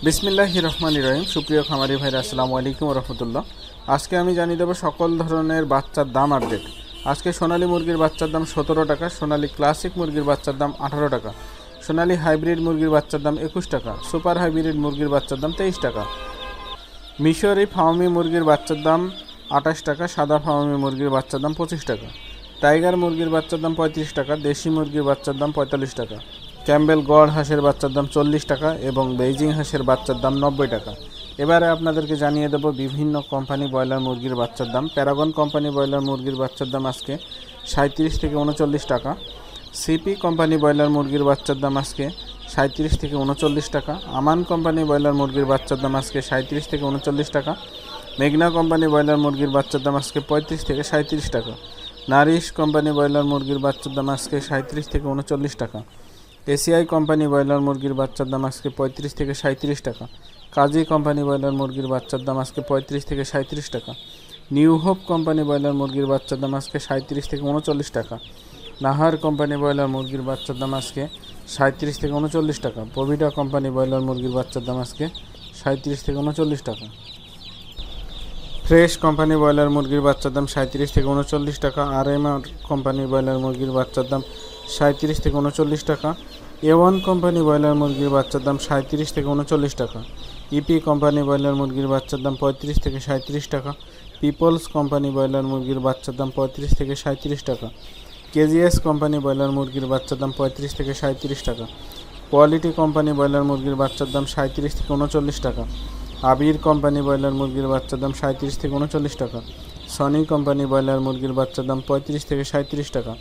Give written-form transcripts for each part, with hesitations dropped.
বিসমিল্লাহির রহমানির রহিম। সুপ্রিয় খামারি ভাইরা, আসসালামু আলাইকুম রহমতুল্লাহ। আজকে আমি জানিয়ে দেবো সকল ধরনের বাচ্চার দাম আপডেট। আজকে সোনালী মুরগির বাচ্চার দাম 17 টাকা, সোনালী ক্লাসিক মুরগির বাচ্চার দাম 18 টাকা, সোনালী হাইব্রিড মুরগির বাচ্চার দাম 21 টাকা, সুপার হাইব্রিড মুরগির বাচ্চার দাম 23 টাকা, মিশরি ফার্মি মুরগির বাচ্চার দাম 28 টাকা, সাদা ফার্মি মুরগির বাচ্চার দাম 25 টাকা, টাইগার মুরগির বাচ্চার দাম 35 টাকা, দেশি মুরগির বাচ্চার দাম 45 টাকা, ক্যাম্বেল গড় হাঁসের বাচ্চার দাম 40 টাকা এবং বেইজিং হাঁসের বাচ্চার দাম 90 টাকা। এবারে আপনাদেরকে জানিয়ে দেব বিভিন্ন কোম্পানি ব্রয়লার মুরগির বাচ্চার দাম। প্যারাগন কোম্পানি ব্রয়লার মুরগির বাচ্চার দাম আজকে 37 থেকে 39 টাকা, সিপি কোম্পানি ব্রয়লার মুরগির বাচ্চার দাম আজকে 37 থেকে 39 টাকা, আমান কোম্পানি ব্রয়লার মুরগির বাচ্চার দাম আজকে 37 থেকে 39 টাকা, মেঘনা কোম্পানি ব্রয়লার মুরগির বাচ্চার দাম আজকে 35 থেকে 37 টাকা, নারিশ কোম্পানি ব্রয়লার মুরগির বাচ্চার দাম আজকে 37 থেকে 39 টাকা, এসিআই কোম্পানি ব্রয়লার মুরগির বাচ্চার দাম আজকে 35 থেকে 37 টাকা, কাজী কোম্পানি ব্রয়লার মুরগির বাচ্চার দাম আজকে 35 থেকে 37 টাকা, নিউ হোপ কোম্পানি ব্রয়লার মুরগির বাচ্চার দাম আজকে 37 থেকে 39 টাকা, নাহার কোম্পানি ব্রয়লার মুরগির বাচ্চার দাম আজকে 37 থেকে 39 টাকা, পভিটা কোম্পানি ব্রয়লার মুরগির বাচ্চার দাম আজকে 37 থেকে 39 টাকা, ফ্রেশ কোম্পানি ব্রয়লার মুরগির বাচ্চার দাম 37 থেকে 39 টাকা, আরএমআর কোম্পানি ব্রয়লার মুরগির বাচ্চার দাম 37 থেকে 39 টাকা, এ1 কোম্পানি ব্রয়লার মুরগির বাচ্চার দাম 37 থেকে 39 টাকা, ইপি কোম্পানি ব্রয়লার মুরগির বাচ্চার দাম 35 থেকে 37 টাকা, পিপলস কোম্পানি ব্রয়লার মুরগির বাচ্চার দাম 35 থেকে 37 টাকা, কেজিএস কোম্পানি ব্রয়লার মুরগির বাচ্চার দাম 35 থেকে 37 টাকা, কোয়ালিটি কোম্পানি ব্রয়লার মুরগির বাচ্চার দাম 37 থেকে 39 টাকা, আবির কোম্পানি ব্রয়লার মুরগির বাচ্চার দাম 37 থেকে 39 টাকা, সনি কোম্পানি ব্রয়লার মুরগির বাচ্চার দাম 35 থেকে 37 টাকা,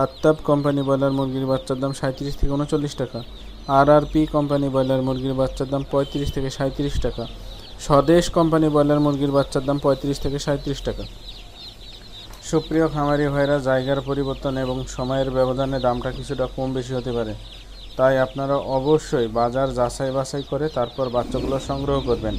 আত্তাব কোম্পানি ব্রয়লার মুরগির বাচ্চার দাম 37 থেকে 39 টাকা, আরআরপি কোম্পানি ব্রয়লার মুরগির বাচ্চার দাম 35 থেকে 37 টাকা, স্বদেশ কোম্পানি ব্রয়লার মুরগির বাচ্চার দাম 35 থেকে 37 টাকা। সুপ্রিয় খামারি ভাইরা, জায়গার পরিবর্তন এবং সময়ের ব্যবধানে দামটা কিছুটা কম বেশি হতে পারে, তাই আপনারা অবশ্যই বাজার যাচাই বাছাই করে তারপর বাচ্চাগুলো সংগ্রহ করবেন।